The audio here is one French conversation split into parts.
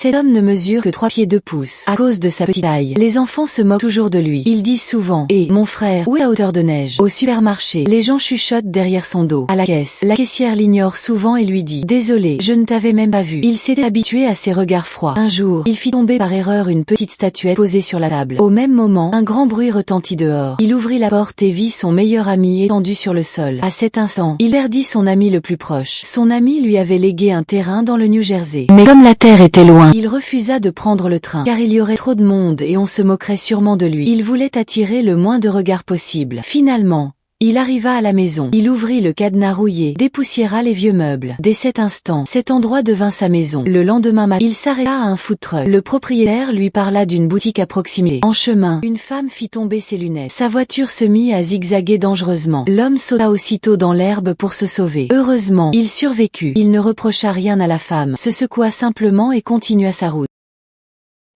Cet homme ne mesure que 3 pieds 2 pouces à cause de sa petite taille. Les enfants se moquent toujours de lui. Ils disent souvent: "Eh, mon frère, où est la hauteur de neige?" Au supermarché, les gens chuchotent derrière son dos. À la caisse, la caissière l'ignore souvent et lui dit: "Désolé, je ne t'avais même pas vu." Il s'était habitué à ses regards froids. Un jour, il fit tomber par erreur une petite statuette posée sur la table. Au même moment, un grand bruit retentit dehors. Il ouvrit la porte et vit son meilleur ami étendu sur le sol. À cet instant, il perdit son ami le plus proche. Son ami lui avait légué un terrain dans le New Jersey. Mais comme la terre était loin, il refusa de prendre le train, car il y aurait trop de monde et on se moquerait sûrement de lui. Il voulait attirer le moins de regards possible. Finalement, il arriva à la maison. Il ouvrit le cadenas rouillé, dépoussiéra les vieux meubles. Dès cet instant, cet endroit devint sa maison. Le lendemain matin, il s'arrêta à un food truck. Le propriétaire lui parla d'une boutique à proximité. En chemin, une femme fit tomber ses lunettes. Sa voiture se mit à zigzaguer dangereusement. L'homme sauta aussitôt dans l'herbe pour se sauver. Heureusement, il survécut. Il ne reprocha rien à la femme, se secoua simplement et continua sa route.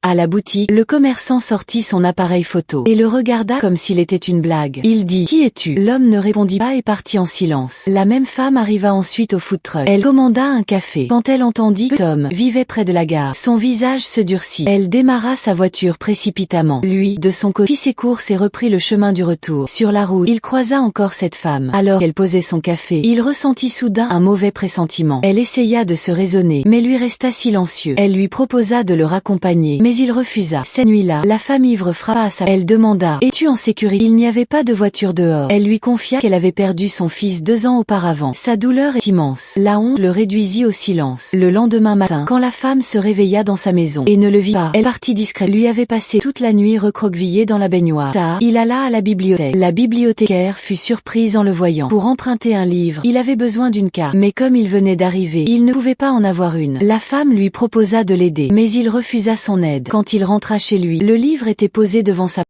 À la boutique, le commerçant sortit son appareil photo et le regarda comme s'il était une blague. Il dit: "Qui es-tu?" L'homme ne répondit pas et partit en silence. La même femme arriva ensuite au food truck. Elle commanda un café. Quand elle entendit que Tom vivait près de la gare, son visage se durcit. Elle démarra sa voiture précipitamment. Lui, de son côté, fit ses courses et reprit le chemin du retour. Sur la route, il croisa encore cette femme. Alors qu'elle posait son café, il ressentit soudain un mauvais pressentiment. Elle essaya de se raisonner, mais lui resta silencieux. Elle lui proposa de le raccompagner, mais il refusa. Cette nuit-là, la femme ivre frappa à sa porte. Elle demanda: "Es-tu en sécurité?" Il n'y avait pas de voiture dehors. Elle lui confia qu'elle avait perdu son fils 2 ans auparavant. Sa douleur est immense. La honte le réduisit au silence. Le lendemain matin, quand la femme se réveilla dans sa maison et ne le vit pas, elle partit discrètement. Lui avait passé toute la nuit recroquevillé dans la baignoire. Tard, il alla à la bibliothèque. La bibliothécaire fut surprise en le voyant. Pour emprunter un livre, il avait besoin d'une carte. Mais comme il venait d'arriver, il ne pouvait pas en avoir une. La femme lui proposa de l'aider, mais il refusa son aide. Quand il rentra chez lui, le livre était posé devant sa